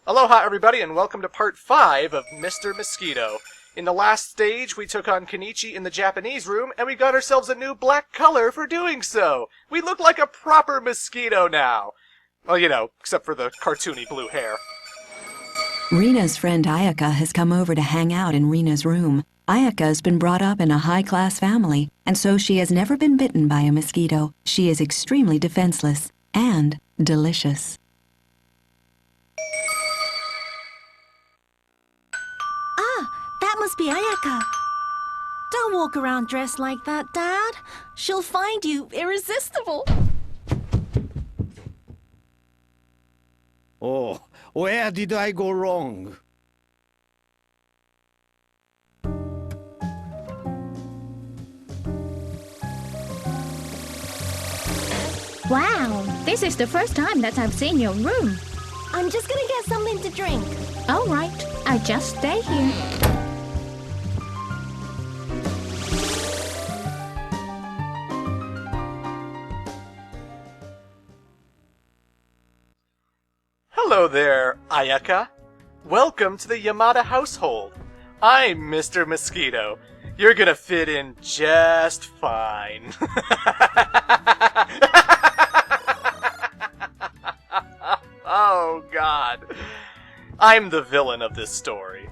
Aloha everybody and welcome to part 5 of Mr. Mosquito. In the last stage, we took on Kenichi in the Japanese room, and we got ourselves a new black color for doing so. We look like a proper mosquito now. Well, you know, except for the cartoony blue hair. Rena's friend Ayaka has come over to hang out in Rena's room. Ayaka has been brought up in a high-class family, and so she has never been bitten by a mosquito. She is extremely defenseless and delicious. That must be Ayaka. Don't walk around dressed like that, Dad. She'll find you irresistible. Oh, where did I go wrong? Wow, this is the first time that I've seen your room. I'm just gonna get something to drink. All right, I'll just stay here. Hello there, Ayaka. Welcome to the Yamada household. I'm Mr. Mosquito. You're gonna fit in just fine. Oh, God. I'm the villain of this story.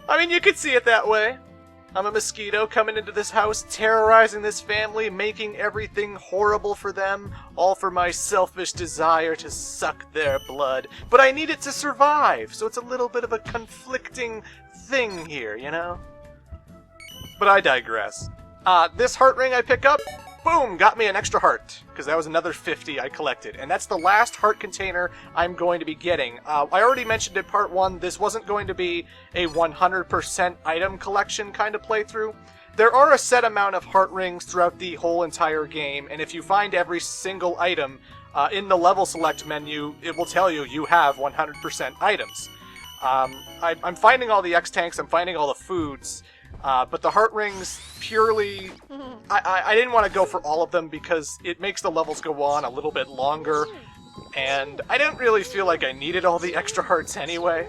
I mean, you could see it that way. I'm a mosquito coming into this house, terrorizing this family, making everything horrible for them, all for my selfish desire to suck their blood. But I need it to survive, so it's a little bit of a conflicting thing here, you know? But I digress. This heart ring I pick up, boom, got me an extra heart, because that was another 50 I collected. And that's the last heart container I'm going to be getting. I already mentioned in part 1, this wasn't going to be a 100% item collection kind of playthrough. There are a set amount of heart rings throughout the whole entire game, and if you find every single item in the level select menu, it will tell you you have 100% items. I'm finding all the X-Tanks, I'm finding all the foods, but the heart rings, purely, I didn't want to go for all of them because it makes the levels go on a little bit longer, and I didn't really feel like I needed all the extra hearts anyway.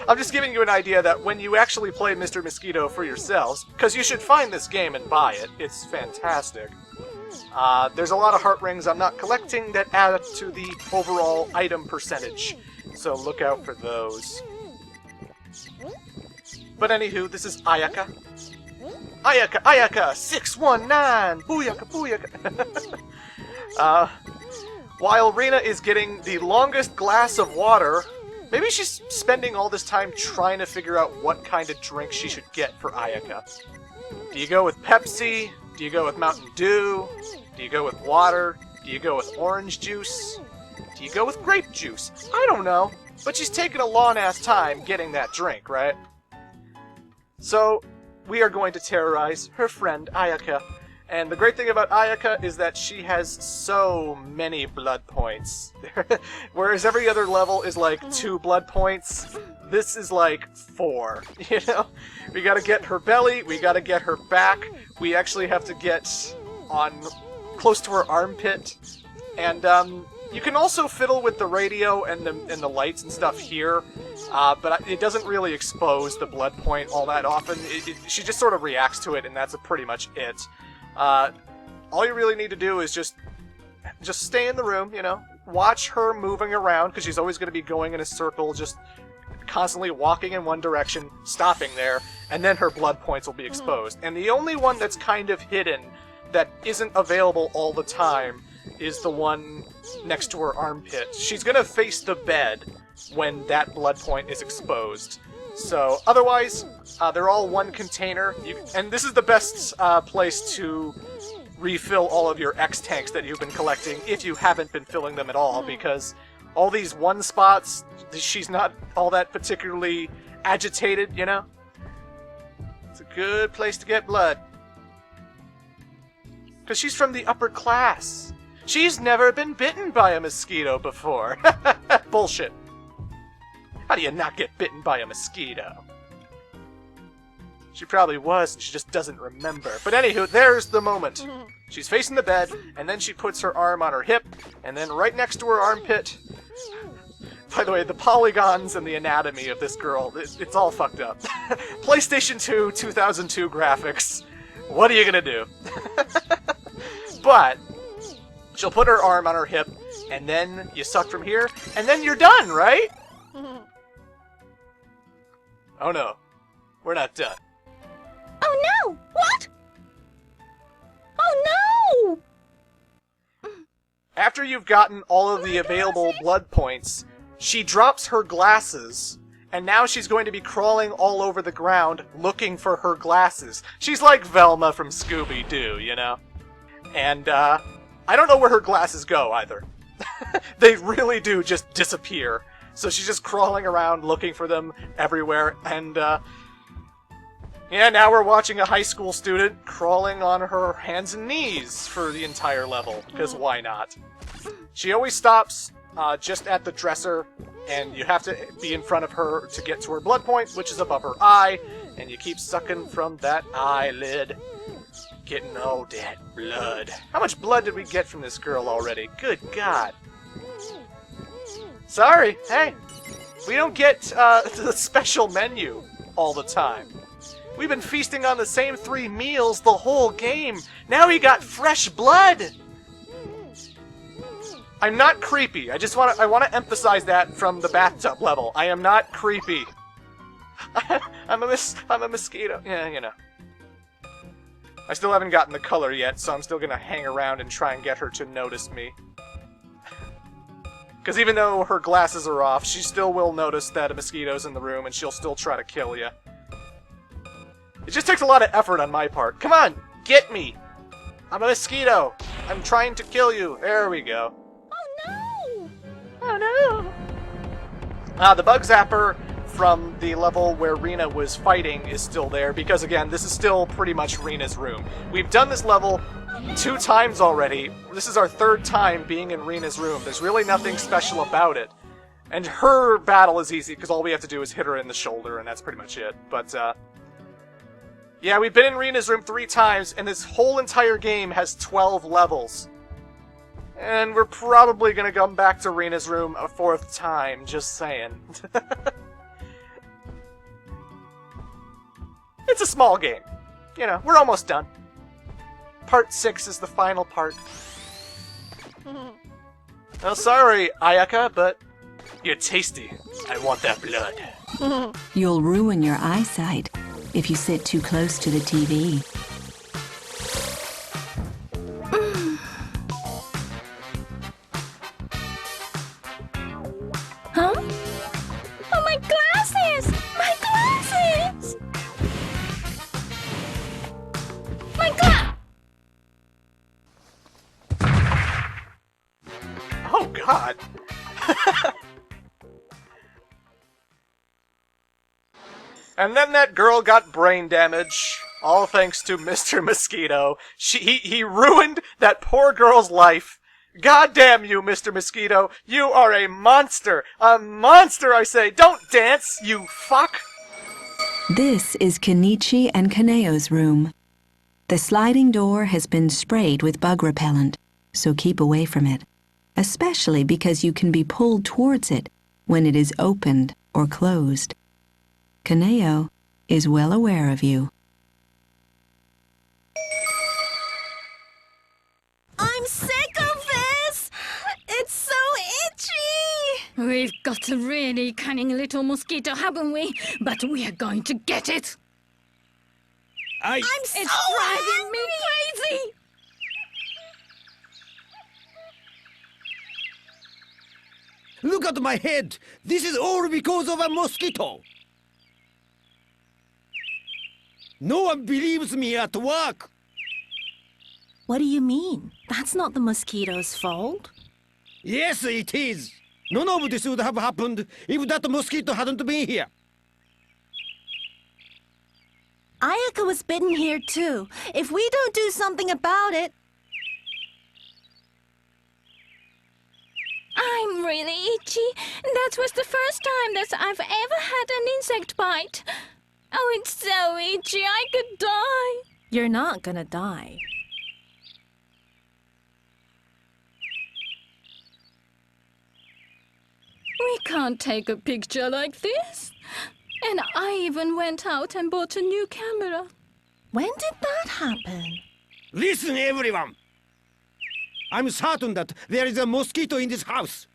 I'm just giving you an idea that when you actually play Mr. Mosquito for yourselves, because you should find this game and buy it, it's fantastic. There's a lot of heart rings I'm not collecting that add up to the overall item percentage, so look out for those. But anywho, this is Ayaka. Ayaka, 619! Booyaka, booyaka! While Rena is getting the longest glass of water, maybe she's spending all this time trying to figure out what kind of drink she should get for Ayaka. Do you go with Pepsi? Do you go with Mountain Dew? Do you go with water? Do you go with orange juice? Do you go with grape juice? I don't know, but she's taking a long-ass time getting that drink, right? So, we are going to terrorize her friend Ayaka. And the great thing about Ayaka is that she has so many blood points. Whereas every other level is like 2 blood points, this is like 4, you know? We gotta get her belly, we gotta get her back, we actually have to get on close to her armpit. And you can also fiddle with the radio and the lights and stuff here, but it doesn't really expose the blood point all that often. She just sort of reacts to it, and that's pretty much it. All you really need to do is just stay in the room, you know, watch her moving around, because she's always going to be going in a circle, just constantly walking in one direction, stopping there, and then her blood points will be exposed. And the only one that's kind of hidden, that isn't available all the time, is the one next to her armpit. She's gonna face the bed when that blood point is exposed. So, otherwise, they're all one container, and this is the best place to refill all of your X-Tanks that you've been collecting, if you haven't been filling them at all, because all these one spots, she's not all that particularly agitated, you know? It's a good place to get blood. Because she's from the upper class. She's never been bitten by a mosquito before. Bullshit. How do you not get bitten by a mosquito? She probably was, and she just doesn't remember. But anywho, there's the moment. She's facing the bed, and then she puts her arm on her hip, and then right next to her armpit, By the way, the polygons and the anatomy of this girl, it's all fucked up. PlayStation 2, 2002 graphics. What are you gonna do? But she'll put her arm on her hip, and then you suck from here, and then you're done, right? Oh no, we're not done. Oh no! What? Oh no! After you've gotten all of the available blood points, she drops her glasses, and now she's going to be crawling all over the ground looking for her glasses. She's like Velma from Scooby-Doo, you know? And, I don't know where her glasses go, either. They really do just disappear. So she's just crawling around looking for them everywhere, and, yeah, now we're watching a high school student crawling on her hands and knees for the entire level, because why not? She always stops just at the dresser, and you have to be in front of her to get to her blood point, which is above her eye, and you keep sucking from that eyelid, getting all that blood. How much blood did we get from this girl already? Good God. Sorry, hey, we don't get the special menu all the time. We've been feasting on the same 3 meals the whole game. Now we got fresh blood. I'm not creepy. I want to emphasize that from the bathtub level. I am not creepy. I'm a mosquito. Yeah, you know. I still haven't gotten the color yet, so I'm still gonna hang around and try and get her to notice me. Because even though her glasses are off, she still will notice that a mosquito's in the room, and she'll still try to kill you. It just takes a lot of effort on my part. Come on, get me! I'm a mosquito! I'm trying to kill you. There we go. Oh no! Oh no! The bug zapper from the level where Rena was fighting is still there, because again, this is still pretty much Rena's room. We've done this level 2 times already. This is our 3rd time being in Rena's room. There's really nothing special about it. And her battle is easy, because all we have to do is hit her in the shoulder, and that's pretty much it. But, yeah, we've been in Rena's room 3 times, and this whole entire game has 12 levels. And we're probably gonna come back to Rena's room a 4th time, just saying. It's a small game. You know, we're almost done. Part 6 is the final part. Oh, sorry, Ayaka, but you're tasty. I want that blood. You'll ruin your eyesight if you sit too close to the TV. Huh? Oh, my glasses! My glasses! My Oh, God. And then that girl got brain damage, all thanks to Mr. Mosquito. He ruined that poor girl's life. God damn you, Mr. Mosquito. You are a monster. A monster, I say. Don't dance, you fuck. This is Kenichi and Kaneo's room. The sliding door has been sprayed with bug repellent, so keep away from it, especially because you can be pulled towards it when it is opened or closed. Kaneo is well aware of you. I'm sick of this! It's so itchy! We've got a really cunning little mosquito, haven't we? But we are going to get it. I'm It's so driving me angry! crazy. Look at my head! This is all because of a mosquito! No one believes me at work! What do you mean? That's not the mosquito's fault. Yes, it is! None of this would have happened if that mosquito hadn't been here. Ayaka was bitten here too. If we don't do something about it... I'm really itchy. That was the first time that I've ever had an insect bite. Oh, it's so itchy, I could die. You're not gonna die. can't take a picture like this. And I even went out and bought a new camera. When did that happen? Listen, everyone. I'm certain that there is a mosquito in this house.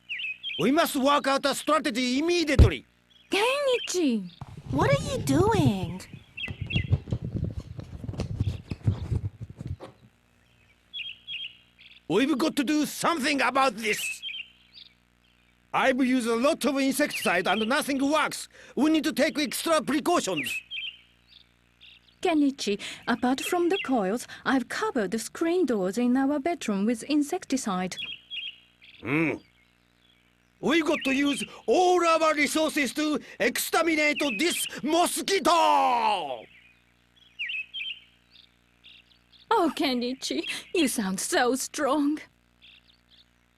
We must work out a strategy immediately. Kenichi! What are you doing? We've got to do something about this. I've used a lot of insecticide and nothing works. We need to take extra precautions. Kenichi, apart from the coils, I've covered the screen doors in our bedroom with insecticide. We've got to use all our resources to exterminate this mosquito! Oh, Kenichi, you sound so strong.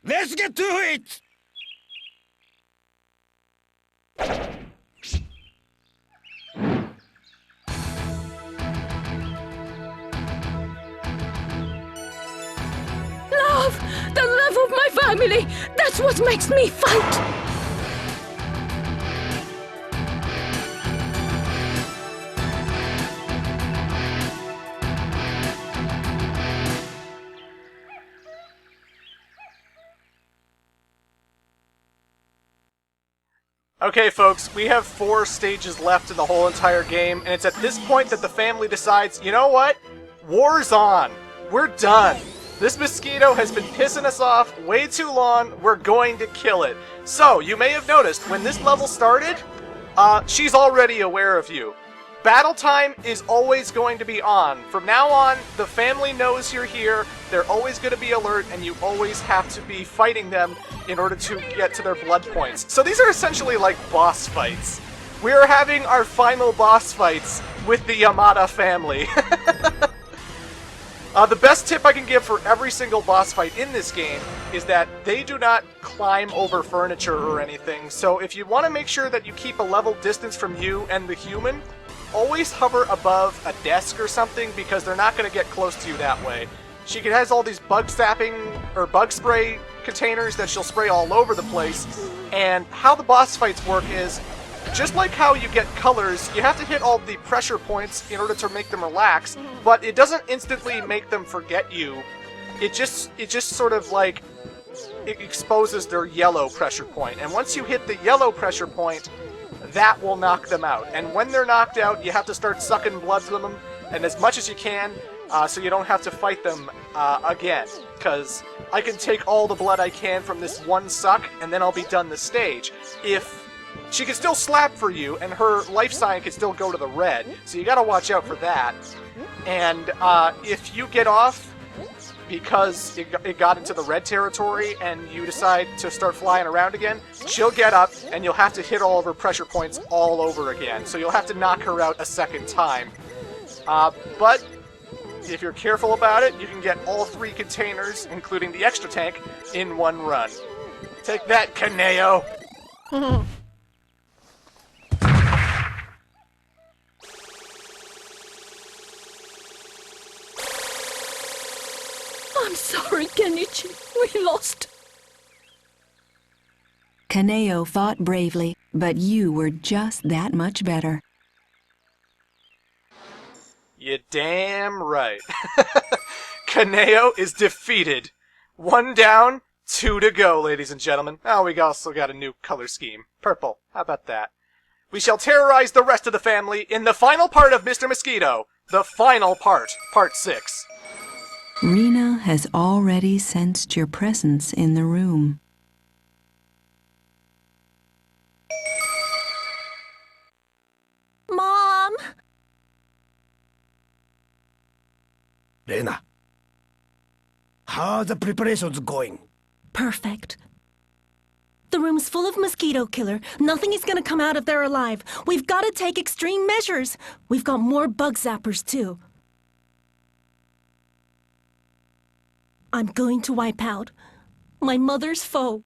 Let's get to it! Love! The love of my family! That's what makes me fight! Okay, folks, we have 4 stages left in the whole entire game, and it's at this point that the family decides, you know what? War's on. We're done. This mosquito has been pissing us off way too long. We're going to kill it. So, you may have noticed, when this level started, she's already aware of you. Battle time is always going to be on. From now on, the family knows you're here, they're always going to be alert, and you always have to be fighting them in order to get to their blood points. So these are essentially like boss fights. We are having our final boss fights with the Yamada family. The best tip I can give for every single boss fight in this game is that they do not climb over furniture or anything, so if you want to make sure that you keep a level distance from you and the human, always hover above a desk or something, because they're not going to get close to you that way. She has all these bug zapping or bug spray containers that she'll spray all over the place, and how the boss fights work is, just like how you get colors, you have to hit all the pressure points in order to make them relax, but it doesn't instantly make them forget you. It just sort of like, it exposes their yellow pressure point, and once you hit the yellow pressure point, that will knock them out. And when they're knocked out, you have to start sucking blood from them, and as much as you can, so you don't have to fight them again. Because I can take all the blood I can from this one suck, and then I'll be done the stage. If she can still slap for you, and her life sign can still go to the red, so you gotta watch out for that. And if you get off because it got into the red territory and you decide to start flying around again, she'll get up and you'll have to hit all of her pressure points all over again. So you'll have to knock her out a second time. But if you're careful about it, you can get all 3 containers, including the extra tank, in one run. Take that, Kaneo! I'm sorry, Kenichi. We lost. Kaneo fought bravely, but you were just that much better. You damn right. Kaneo is defeated. 1 down, 2 to go, ladies and gentlemen. Oh, we also got a new color scheme. Purple. How about that? We shall terrorize the rest of the family in the final part of Mr. Mosquito. The final part. Part 6. Rena has already sensed your presence in the room. Mom! Rena, how are the preparations going? Perfect. The room's full of mosquito killer. Nothing is gonna come out of there alive. We've gotta take extreme measures. We've got more bug zappers, too. I'm going to wipe out my mother's foe.